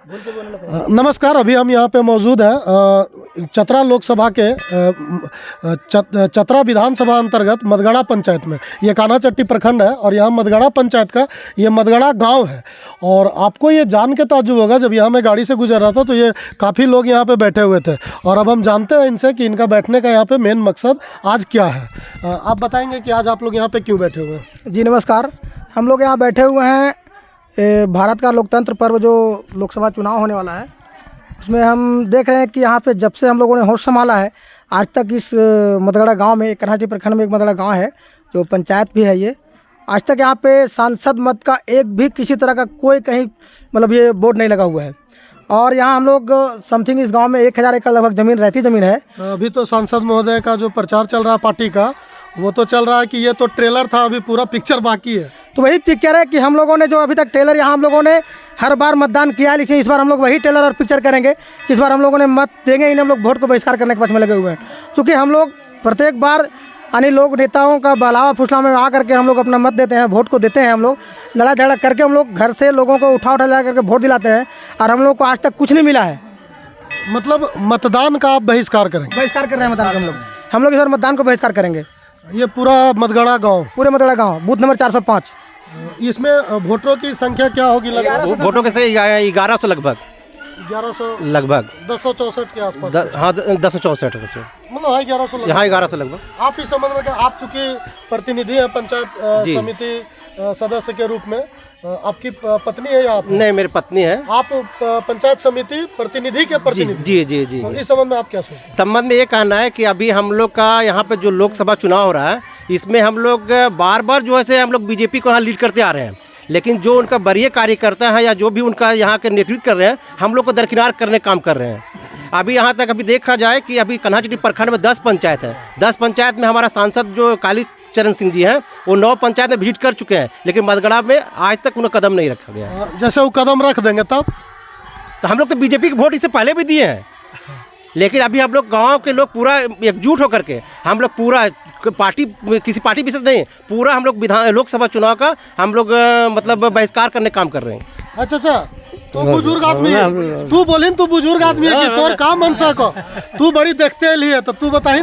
नमस्कार, अभी हम यहाँ पे मौजूद हैं चतरा लोकसभा के चतरा विधानसभा अंतर्गत मदगड़ा पंचायत में। ये कान्हाचट्टी प्रखंड है और यहाँ मदगड़ा पंचायत का ये मदगड़ा गांव है। और आपको ये जान के ताज्जुब होगा, जब यहाँ मैं गाड़ी से गुजर रहा था तो ये काफ़ी लोग यहाँ पे बैठे हुए थे। और अब हम जानते हैं इनसे कि इनका बैठने का यहाँ पे मेन मकसद आज क्या है। आप बताएँगे कि आज आप लोग यहाँ पर क्यों बैठे हुए हैं? जी नमस्कार, हम लोग यहाँ बैठे हुए हैं भारत का लोकतंत्र पर्व जो लोकसभा चुनाव होने वाला है, उसमें हम देख रहे हैं कि यहाँ पे जब से हम लोगों ने होश संभाला है आज तक इस मदगड़ा गांव में, कान्हाचट्टी प्रखंड में एक मदगड़ा गांव है जो पंचायत भी है ये, आज तक यहाँ पे सांसद मत का एक भी किसी तरह का कोई कहीं मतलब ये बोर्ड नहीं लगा हुआ है। और यहाँ हम लोग समथिंग इस गाँव में 1000 एकड़ लगभग ज़मीन रहती ज़मीन है। अभी तो सांसद महोदय का जो प्रचार चल रहा है पार्टी का, वो तो चल रहा है कि ये तो ट्रेलर था, अभी पूरा पिक्चर बाकी है। तो वही पिक्चर है कि हम लोगों ने जो अभी तक ट्रेलर यहाँ हम लोगों ने हर बार मतदान किया, लेकिन इस बार हम लोग वही ट्रेलर और पिक्चर करेंगे। इस बार हम लोगों ने मत देंगे, इन्हें हम लोग वोट को बहिष्कार करने के पक्ष में लगे हुए हैं। क्योंकि हम लोग प्रत्येक बार यानी लोग नेताओं का बहलावा फुसला में आ करके हम लोग अपना मत देते हैं, वोट को देते हैं। हम लोग लड़ा झगड़ा करके हम लोग घर से लोगों को उठा ला करके वोट दिलाते हैं और हम लोग को आज तक कुछ नहीं मिला है। मतलब मतदान का आप बहिष्कार करेंगे? बहिष्कार कर रहे हैं मतदान का हम लोग इस बार मतदान को बहिष्कार करेंगे। ये पूरा मदगड़ा गांव, पूरे मदगड़ा गांव, बूथ नंबर 405। इसमें वोटरों की संख्या क्या होगी? लगभग वोटों के से 1100 लगभग 1100 लगभग 1064 के आसपास। हाँ 1064 इसमें, मतलब हाँ 1100 यहाँ 1100 लगभग। आप इस संबंध में क्या, आप चूंकि प्रतिनिधि है पंचायत समिति सदस्य के रूप में, आपकी पत्नी है या आप? नहीं, मेरी पत्नी है। आप पंचायत समिति प्रतिनिधि के प्रतिनिधि? जी जी जी। इस संबंध में आप क्या सोचते हैं? संबंध में ये कहना है कि अभी हम लोग का यहाँ पे जो लोकसभा चुनाव हो रहा है, इसमें हम लोग बार बार जो है हम लोग बीजेपी को यहाँ लीड करते आ रहे हैं, लेकिन जो उनका वरीय कार्यकर्ता है या जो भी उनका यहाँ के नेतृत्व कर रहे हैं, हम लोग को दरकिनार करने काम कर रहे हैं। अभी यहाँ तक अभी देखा जाए कि अभी कान्हाचट्टी प्रखंड में 10 पंचायत है। 10 पंचायत में हमारा सांसद जो काली चरण सिंह जी हैं, वो 9 पंचायत में विजिट कर चुके हैं, लेकिन मदगड़ा में आज तक उन्हें कदम नहीं रखा गया। जैसे वो कदम रख देंगे तब तो हम लोग तो बीजेपी के वोट इससे पहले भी दिए हैं, लेकिन अभी हम लोग गांव के लोग पूरा एकजुट होकर के हम लोग पूरा पार्टी, किसी पार्टी विशेष नहीं, पूरा हम लोग लोकसभा चुनाव का हम लोग मतलब बहिष्कार करने काम कर रहे हैं। अच्छा, तू बुजुर्ग आदमी है, तू बोलिन तू बुजुर्ग आदमी है कि तोर काम मनसा को तू बड़ी देखते लिए, तो तू बताही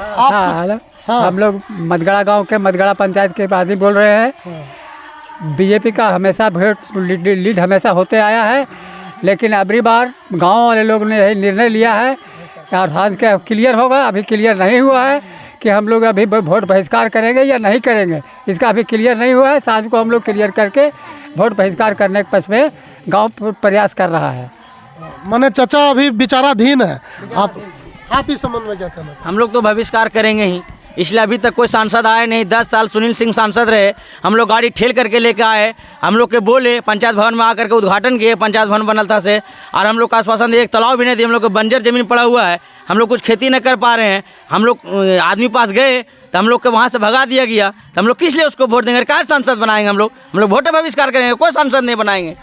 हाँ, हम लोग मदगड़ा गांव के मदगड़ा पंचायत के आदमी बोल रहे हैं। बीजेपी का हमेशा वोट लीड हमेशा होते आया है, लेकिन अबरी बार गांव वाले लोग ने यही निर्णय लिया है और आज का क्लियर होगा। अभी क्लियर नहीं हुआ है कि हम लोग अभी वोट बहिष्कार करेंगे या नहीं करेंगे, इसका अभी क्लियर नहीं हुआ है। सांझ को हम लोग क्लियर करके वोट बहिष्कार करने के पक्ष में गाँव प्रयास कर रहा है। माने चाचा अभी विचाराधीन है। आप इस संबंध में क्या कहना? हम लोग तो बहिष्कार करेंगे ही, इसलिए अभी तक कोई सांसद आए नहीं। 10 साल सुनील सिंह सांसद रहे, हम लोग गाड़ी ठेल करके लेके आए, हम लोग के बोले पंचायत भवन में आकर के उद्घाटन किए, पंचायत भवन बनल था से, और हम लोग का आश्वासन दिए, एक तालाब भी नहीं दिए। हम लोग को बंजर जमीन पड़ा हुआ है, हम लोग कुछ खेती नहीं कर पा रहे हैं। हम लोग आदमी पास गए तो हम लोग को वहाँ से भगा दिया गया, तो हम लोग किस लिए उसको वोट देंगे? क्या सांसद बनाएंगे? हम लोग वोट बहिष्कार करेंगे, कोई सांसद नहीं बनाएंगे।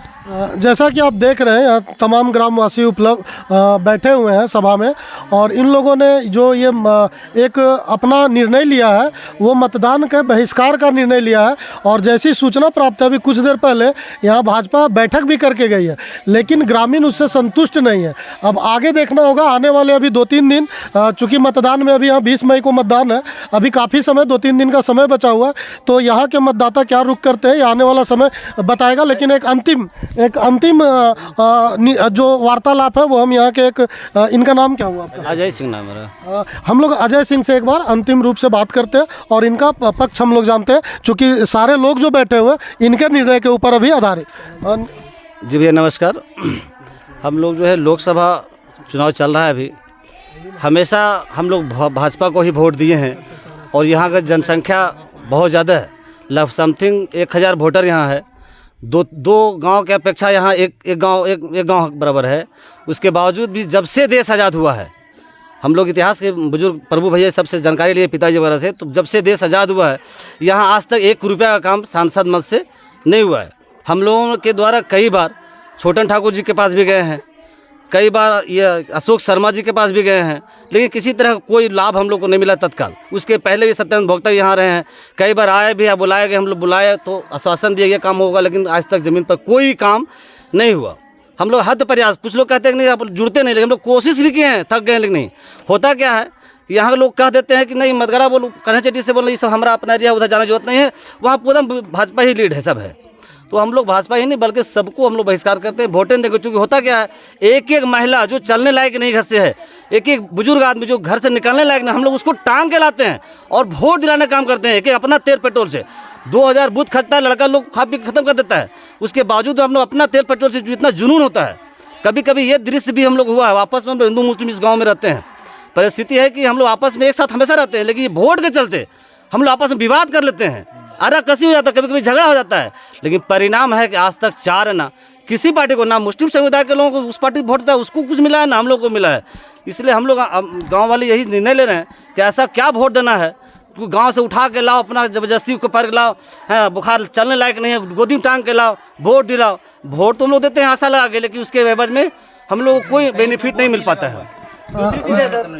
जैसा कि आप देख रहे हैं यहाँ तमाम ग्रामवासी उपलब्ध बैठे हुए हैं सभा में, और इन लोगों ने जो ये एक अपना निर्णय लिया है वो मतदान के बहिष्कार का निर्णय लिया है। और जैसी सूचना प्राप्त है, अभी कुछ देर पहले यहाँ भाजपा बैठक भी करके गई है, लेकिन ग्रामीण उससे संतुष्ट नहीं है। अब आगे देखना होगा आने वाले अभी 2-3 दिन, चूँकि मतदान में अभी यहाँ 20 मई को मतदान है, अभी काफ़ी समय 2-3 दिन का समय बचा हुआ, तो यहाँ के मतदाता क्या रुख करते हैं आने वाला समय बताएगा। लेकिन एक अंतिम जो वार्तालाप है वो हम यहाँ के इनका नाम क्या हुआ आपका? अजय सिंह नाम है। हम लोग अजय सिंह से एक बार अंतिम रूप से बात करते हैं और इनका पक्ष हम लोग जानते हैं, क्योंकि सारे लोग जो बैठे हुए इनके निर्णय के ऊपर अभी आधारित। जी भैया नमस्कार। हम लोग जो है लोकसभा चुनाव चल रहा है अभी, हमेशा हम लोग भाजपा को ही वोट दिए हैं और यहाँ का जनसंख्या बहुत ज़्यादा है, लगभग समथिंग 1000 वोटर यहाँ है। दो गांव के अपेक्षा यहाँ एक गांव बराबर है। उसके बावजूद भी जब से देश आज़ाद हुआ है, हम लोग इतिहास के बुजुर्ग प्रभु भैया सबसे जानकारी लिए पिताजी वगैरह से, तो जब से देश आज़ाद हुआ है यहाँ आज तक 1 रुपया का काम सांसद मत से नहीं हुआ है। हम लोगों के द्वारा कई बार छोटन ठाकुर जी के पास भी गए हैं, कई बार ये अशोक शर्मा जी के पास भी गए हैं, लेकिन किसी तरह कोई लाभ हम लोग को नहीं मिला तत्काल। उसके पहले भी सत्यानंद भोक्ता यहाँ रहे हैं, कई बार आए भी, बुलाए गए, हम लोग बुलाए तो आश्वासन दिया गया काम होगा, लेकिन आज तक ज़मीन पर कोई भी काम नहीं हुआ। हम लोग हद प्रयास, कुछ लोग कहते हैं कि नहीं आप जुड़ते नहीं, लेकिन हम लोग कोशिश भी किए हैं, थक गए, लेकिन नहीं होता। क्या है यहाँ के लोग कह देते हैं कि नहीं मतगड़ा बोलो, कन्हैया से बोलो, ये सब हमारा अपना एरिया, उधर जाने की जरूरत नहीं है, वहाँ पूरा भाजपा ही लीड है, सब है। तो हम लोग भाजपा ही नहीं बल्कि सबको हम लोग बहिष्कार करते हैं, वोटें देंगे। क्योंकि होता क्या है, एक एक महिला जो चलने लायक नहीं घर से है, एक एक बुजुर्ग आदमी जो घर से निकलने लायक नहीं, हम लोग उसको टांग के लाते हैं और वोट दिलाने का काम करते हैं। एक एक अपना तेल पेट्रोल से 2000 बूथ खर्चता है, लड़का लोग खा पी खत्म कर देता है। उसके बावजूद हम लोग अपना तेल पेट्रोल से जितना जुनून होता है, कभी कभी ये दृश्य भी हम लोग हुआ है। आपस में हिंदू मुस्लिम इस गाँव में रहते हैं, परिस्थिति है कि हम लोग आपस में एक साथ हमेशा रहते हैं, लेकिन ये वोट के चलते हम लोग आपस में विवाद कर लेते हैं, अरा कसी हो जाता है, कभी कभी झगड़ा हो जाता है। लेकिन परिणाम है कि आज तक चार ना किसी पार्टी को, ना मुस्लिम समुदाय के लोगों को उस पार्टी वोट था उसको कुछ मिला है, ना हम लोग को मिला है। इसलिए हम लोग गांव वाले यही निर्णय ले रहे हैं कि ऐसा क्या वोट देना है, गांव से उठा के लाओ, अपना जबरदस्ती को पर लाओ, है बुखार चलने लायक नहीं है, गोदी में टांग के लाओ, वोट दिलाओ। वोट तो हम लोग देते हैं आशा लगा के, लेकिन उसके एवज में हम लोग को कोई बेनिफिट नहीं मिल पाता है।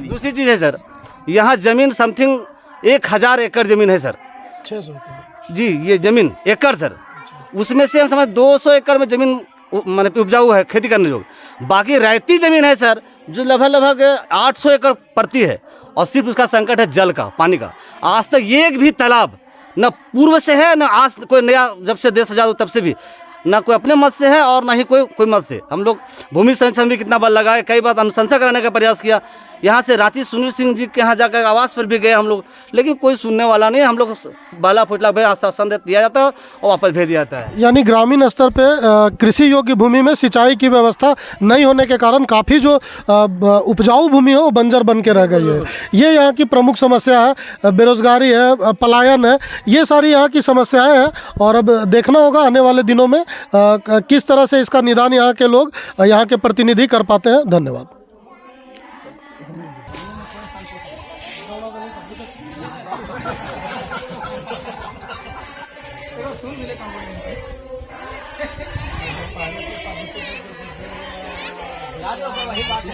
दूसरी चीज़ है सर, यहाँ ज़मीन समथिंग 1000 एकड़ ज़मीन है सर। 600 जी, ये ज़मीन एकड़ सर, उसमें से हम समझ 200 एकड़ में ज़मीन मतलब उपजाऊ है, खेती करने योग्य। बाकी रहती ज़मीन है सर जो लगभग 800 एकड़ पड़ती है, और सिर्फ उसका संकट है जल का, पानी का। आज तक एक भी तालाब न पूर्व से है, न आज कोई नया, जब से देश आजाद तब से भी ना कोई अपने मत से है और ना ही कोई मत से। हम लोग भूमि संरक्षण भी कितना बल लगाए, कई बार अनुशंसा कराने का प्रयास किया। यहाँ से रांची सुनील सिंह जी के यहाँ जाकर आवास पर भी गए हम लोग, लेकिन कोई सुनने वाला नहीं। हम लोग बाला फुटला भाई आश्वासन दिया जाता है और वापस भेज दिया जाता है। यानी ग्रामीण स्तर पे कृषि योग्य भूमि में सिंचाई की व्यवस्था नहीं होने के कारण काफ़ी जो उपजाऊ भूमि है वो बंजर बन के रह गई है। ये यहाँ की प्रमुख समस्या है, बेरोजगारी है, पलायन है, ये सारी यहाँ की समस्याएं हैं। और अब देखना होगा आने वाले दिनों में किस तरह से इसका निदान यहाँ के लोग, यहाँ के प्रतिनिधि कर पाते हैं। धन्यवाद। वही बात है।